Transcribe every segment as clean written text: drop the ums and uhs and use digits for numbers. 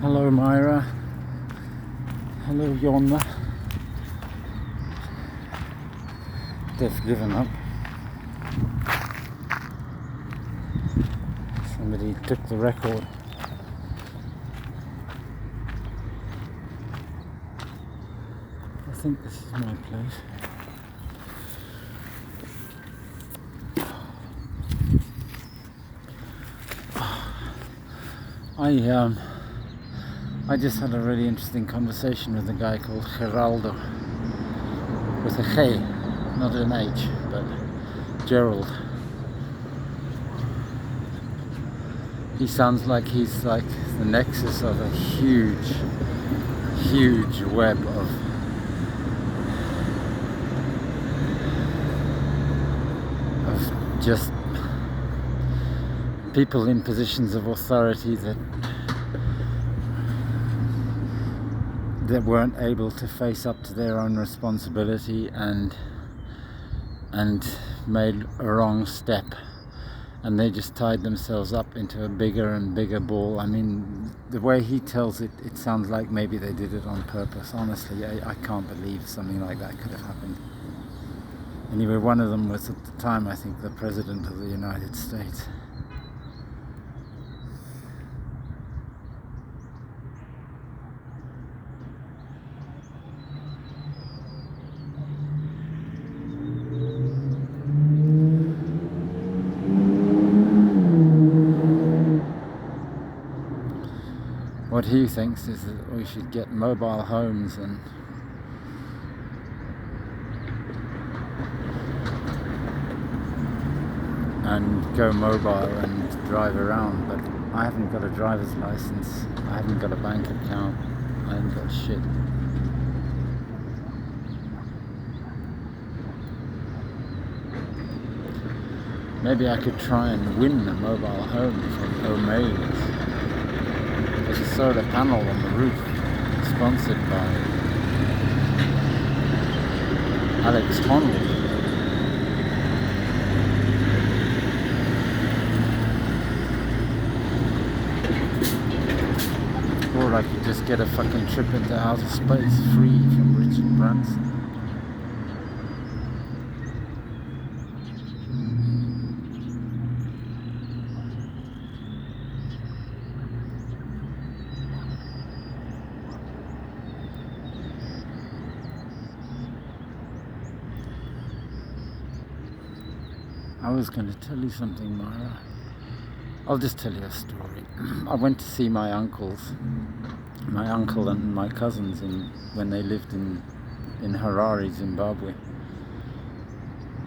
Hello Myra. Hello Jonna. They've given up. Somebody took the record. I think this is my place. I just had a really interesting conversation with a guy called Geraldo, with a G, not an H, but Gerald. He sounds like he's like the nexus of a huge web of just people in positions of authority that weren't able to face up to their own responsibility and made a wrong step, and they just tied themselves up into a bigger and bigger ball. I mean, the way he tells it, it sounds like maybe they did it on purpose. Honestly, I can't believe something like that could have happened. Anyway, one of them was at the time, I think, the President of the United States. What he thinks is that we should get mobile homes and go mobile and drive around, but I haven't got a driver's license, I haven't got a bank account, I haven't got shit. Maybe I could try and win a mobile home from O'Malley's. There's a solar panel on the roof, sponsored by Alex Honnold. Or I could just get a fucking trip into outer space free from Richard Branson. I was going to tell you something, Myra. I'll just tell you a story. I went to see my uncle and my cousins when they lived in Harare, Zimbabwe.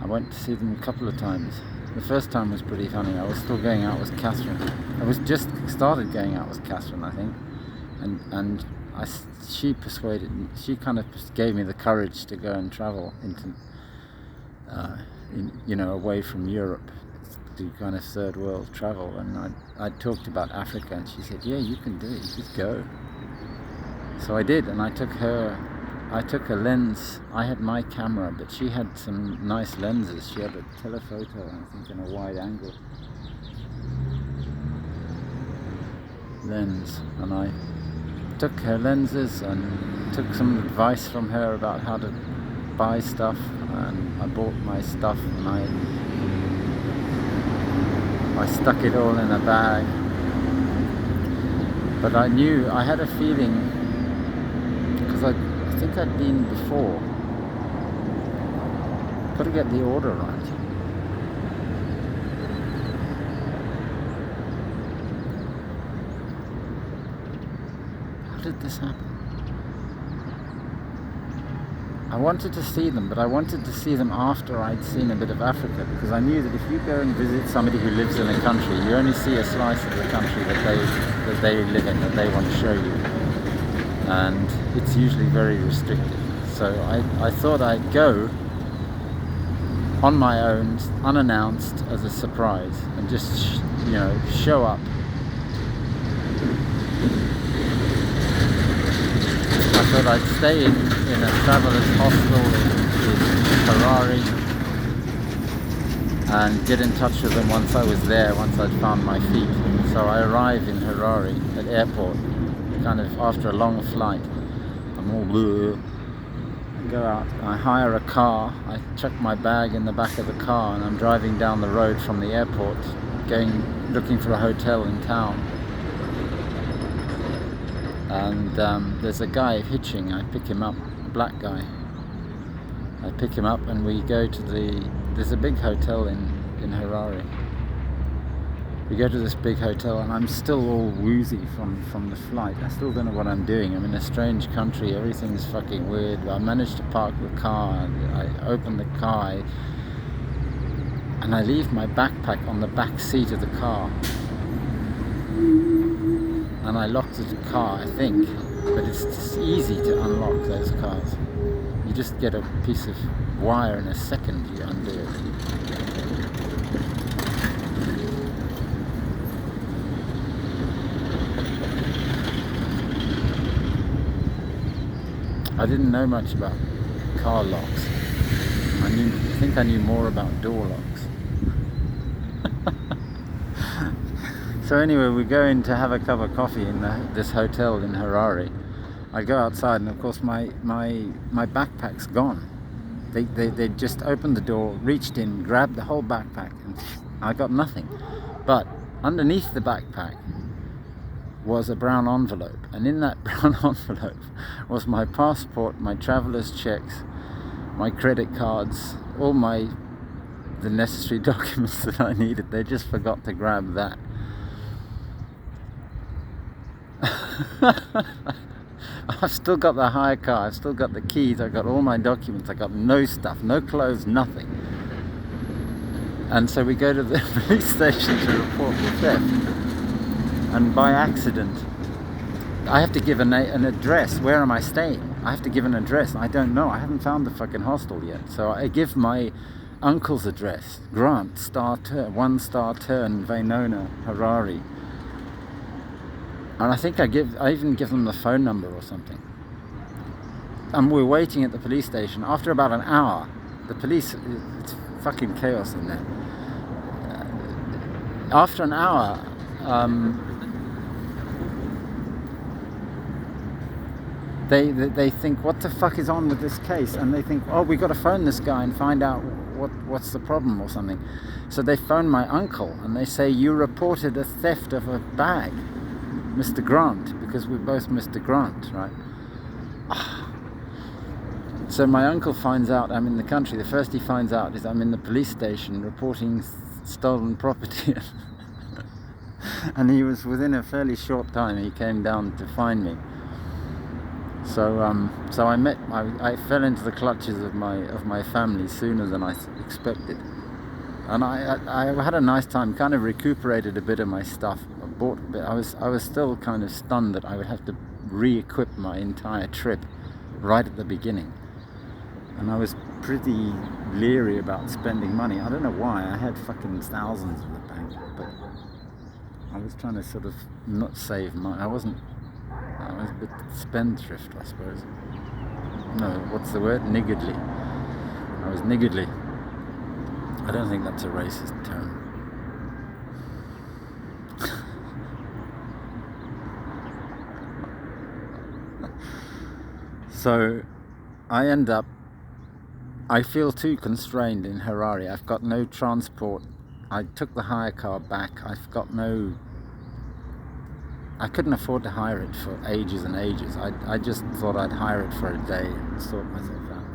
I went to see them a couple of times. The first time was pretty funny. I was still going out with Catherine. I was just started going out with Catherine, I think, and she kind of gave me the courage to go and travel into away from Europe, do kind of third world travel. And I talked about Africa, and she said, yeah, you can do it, you just go. So I did, and I took a lens. I had my camera, but she had some nice lenses. She had a telephoto, I think, and a wide angle lens, and I took her lenses and took some advice from her about how to buy stuff, and I bought my stuff, and I stuck it all in a bag. But I had a feeling, because I think I'd been before, got to get the order right. How did this happen? I wanted to see them, but I wanted to see them after I'd seen a bit of Africa, because I knew that if you go and visit somebody who lives in a country, you only see a slice of the country that they live in, that they want to show you, and it's usually very restricted. So I thought I'd go on my own, unannounced, as a surprise, and just show up. I thought I'd stay in a traveller's hostel in Harare and get in touch with them once I was there, once I'd found my feet. So I arrived in Harare at airport kind of after a long flight. I'm all bleh. I go out, I hire a car, I chuck my bag in the back of the car, and I'm driving down the road from the airport, looking for a hotel in town. And there's a guy hitching. I pick him up, a black guy. I pick him up and we go to there's a big hotel in Harare. We go to this big hotel and I'm still all woozy from the flight. I still don't know what I'm doing. I'm in a strange country, everything's fucking weird. I managed to park the car, I open the car, and I leave my backpack on the back seat of the car. And I locked the car, I think, but it's just easy to unlock those cars. You just get a piece of wire in a second, you undo it. I didn't know much about car locks. I think I knew more about door locks. So anyway, we go in to have a cup of coffee in this hotel in Harare. I go outside and of course my backpack's gone. They just opened the door, reached in, grabbed the whole backpack, and I got nothing. But underneath the backpack was a brown envelope, and in that brown envelope was my passport, my traveler's checks, my credit cards, all the necessary documents that I needed. They just forgot to grab that. I've still got the hire car, I've still got the keys, I've got all my documents, I've got no stuff, no clothes, nothing. And so we go to the police station to report the theft. And by accident, I have to give an address. Where am I staying? I have to give an address. I don't know. I haven't found the fucking hostel yet. So I give my uncle's address, Grant, 1 Star Turn, Vainona, Harare. And I think I even give them the phone number or something. And we're waiting at the police station. After about an hour, the police, it's fucking chaos in there. After an hour, they think, what the fuck is on with this case? And they think, oh, we got to phone this guy and find out what's the problem or something. So they phone my uncle and they say, you reported a theft of a bag, Mr. Grant, because we're both Mr. Grant, right? So my uncle finds out I'm in the country. The first he finds out is I'm in the police station reporting stolen property. And he was, within a fairly short time, he came down to find me. So I fell into the clutches of my family sooner than I expected. And I had a nice time, kind of recuperated a bit of my stuff. I was still kind of stunned that I would have to re-equip my entire trip right at the beginning. And I was pretty leery about spending money. I don't know why. I had fucking thousands in the bank, but I was trying to sort of not save money. I was a bit spendthrift, I suppose. No, what's the word? Niggardly. I was niggardly. I don't think that's a racist term. So I feel too constrained in Harare. I've got no transport. I took the hire car back. I couldn't afford to hire it for ages and ages. I just thought I'd hire it for a day and sort myself out.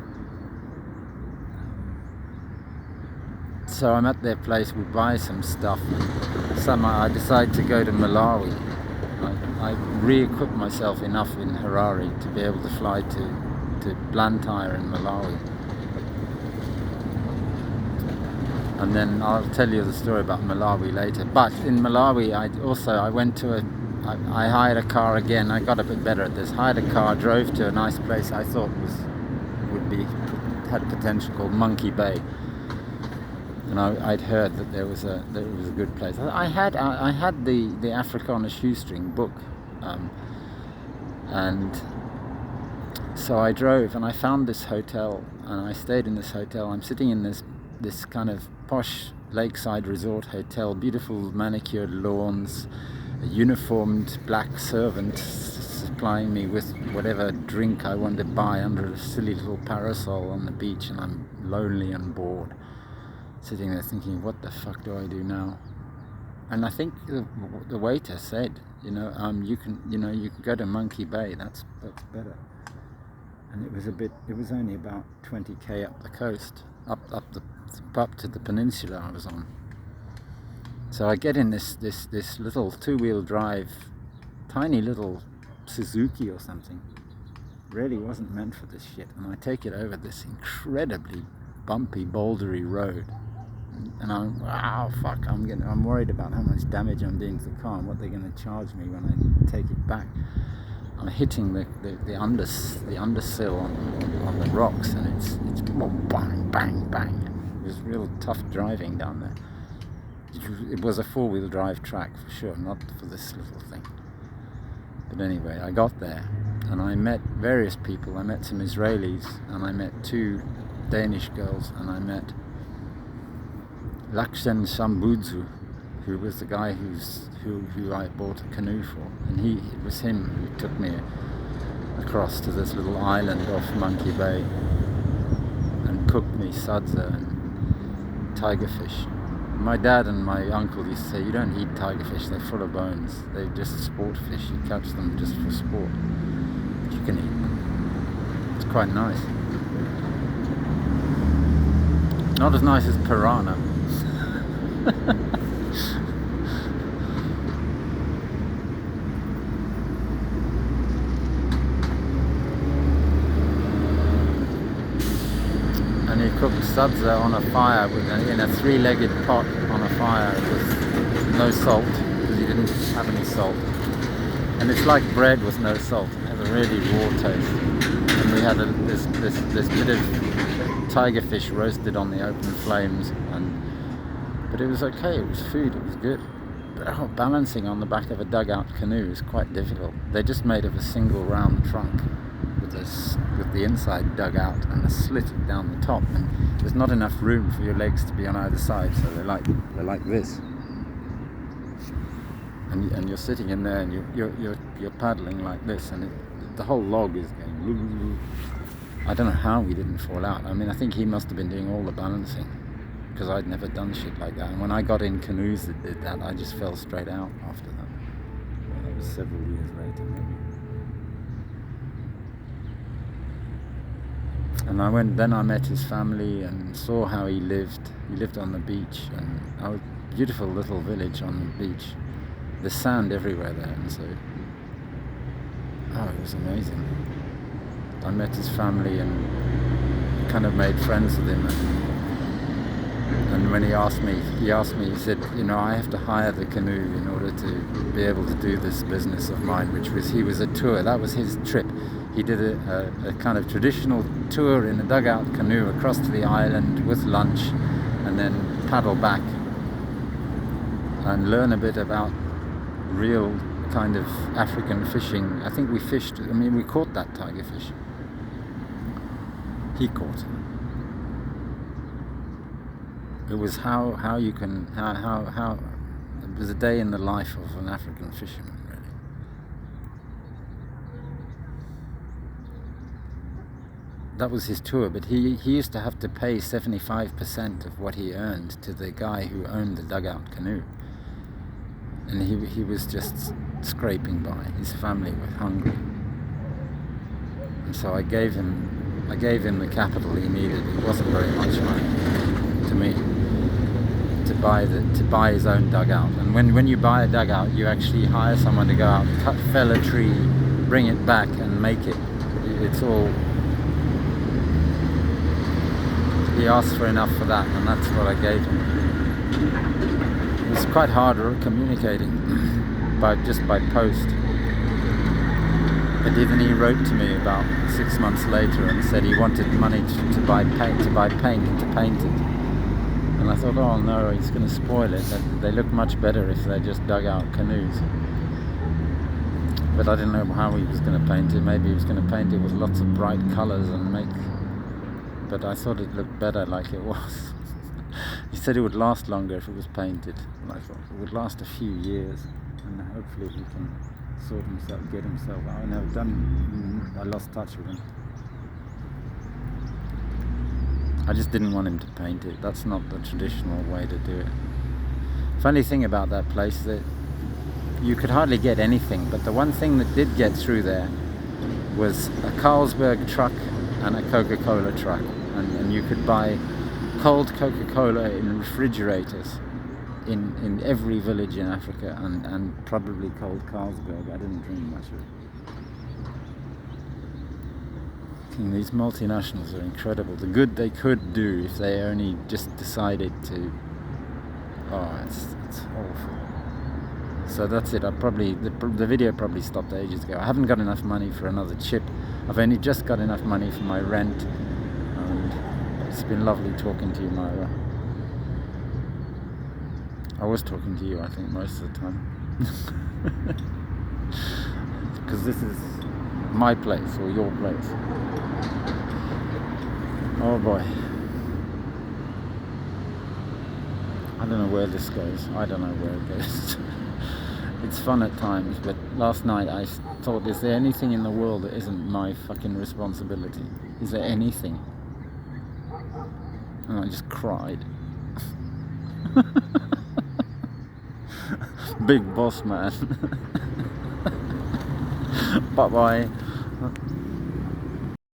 So I'm at their place, we buy some stuff. I decide to go to Malawi. I re-equip myself enough in Harare to be able to fly to Blantyre in Malawi. And then I'll tell you the story about Malawi later. But in Malawi, I hired a car again. I got a bit better at this. Hired a car, drove to a nice place I thought had potential, called Monkey Bay. And I'd heard that there was a good place. I had the Africa on a Shoestring book, and so I drove and I found this hotel and I stayed in this hotel. I'm sitting in this kind of posh lakeside resort hotel, beautiful manicured lawns, a uniformed black servant supplying me with whatever drink I wanted to buy under a silly little parasol on the beach, and I'm lonely and bored, sitting there thinking, what the fuck do I do now? And I think the waiter said, you can go to Monkey Bay. That's better. And it was only about 20k up the coast, up to the peninsula I was on. So I get in this little 2-wheel drive, tiny little Suzuki or something. Really wasn't meant for this shit. And I take it over this incredibly bumpy, bouldery road. And I'm worried about how much damage I'm doing to the car and what they're going to charge me when I take it back. I'm hitting the undersill on the rocks, and it's bang, bang, bang. It was real tough driving down there. It was a 4-wheel drive track for sure, not for this little thing. But anyway, I got there and I met various people. I met some Israelis, and I met 2 Danish girls, and I met Lakshen Shambudzu, who was the guy who I bought a canoe for, and it was him who took me across to this little island off Monkey Bay and cooked me sadza and tigerfish. My dad and my uncle used to say, you don't eat tigerfish, they're full of bones, they're just sport fish, you catch them just for sport, but you can eat them. It's quite nice. Not as nice as piranha. And he cooked sadza on a fire in a 3-legged pot on a fire with no salt, because he didn't have any salt. And it's like bread with no salt. It has a really raw taste. And we had this bit of tigerfish roasted on the open flames, but it was okay. It was food. It was good. But balancing on the back of a dugout canoe is quite difficult. They're just made of a single round trunk with the inside dug out and a slit down the top, and there's not enough room for your legs to be on either side, so they're like this. And you're sitting in there and you're paddling like this, and the whole log is going. I don't know how we didn't fall out. I mean, I think he must have been doing all the balancing, because I'd never done shit like that. And when I got in canoes that did that, I just fell straight out after that. Well, that was several years later, maybe. And I met his family and saw how he lived. He lived on the beach, and a beautiful little village on the beach. There's sand everywhere there, and so it was amazing. I met his family and kind of made friends with him. And when he asked me, he said, I have to hire the canoe in order to be able to do this business of mine, he was a tour. That was his trip. He did a kind of traditional tour in a dugout canoe across to the island with lunch, and then paddle back and learn a bit about real kind of African fishing. I think we caught that tigerfish. He caught it. It was how it was a day in the life of an African fisherman, really. That was his tour, but he used to have to pay 75% of what he earned to the guy who owned the dugout canoe. And he was just scraping by. His family were hungry. And so I gave him the capital he needed. It wasn't very much money to me, to buy his own dugout. And when you buy a dugout, you actually hire someone to go out, fell a tree, bring it back and make it. It's all. He asked for enough for that, and that's what I gave him. It was quite hard communicating just by post. But even he wrote to me about 6 months later and said he wanted money to buy paint and to paint it. And I thought, oh no, he's going to spoil it. They look much better if they just dug out canoes. But I didn't know how he was going to paint it. Maybe he was going to paint it with lots of bright colours and but I thought it looked better like it was. He said it would last longer if it was painted. And I thought it would last a few years, and hopefully he can sort himself, get himself out. I lost touch with him. I just didn't want him to paint it. That's not the traditional way to do it. Funny thing about that place, that you could hardly get anything, but the one thing that did get through there was a Carlsberg truck and a Coca-Cola truck, and you could buy cold Coca-Cola in refrigerators in every village in Africa, and probably cold Carlsberg. I didn't drink much of it. And these multinationals are incredible. The good they could do if they only just decided to. Oh, it's awful. So that's it. The video probably stopped ages ago. I haven't got enough money for another chip. I've only just got enough money for my rent, and it's been lovely talking to you, Myra. I was talking to you, I think, most of the time, because this is my place or your place. Oh boy. I don't know where this goes. I don't know where it goes. It's fun at times, but last night I thought, is there anything in the world that isn't my fucking responsibility? Is there anything? And I just cried. Big boss man. Bye bye.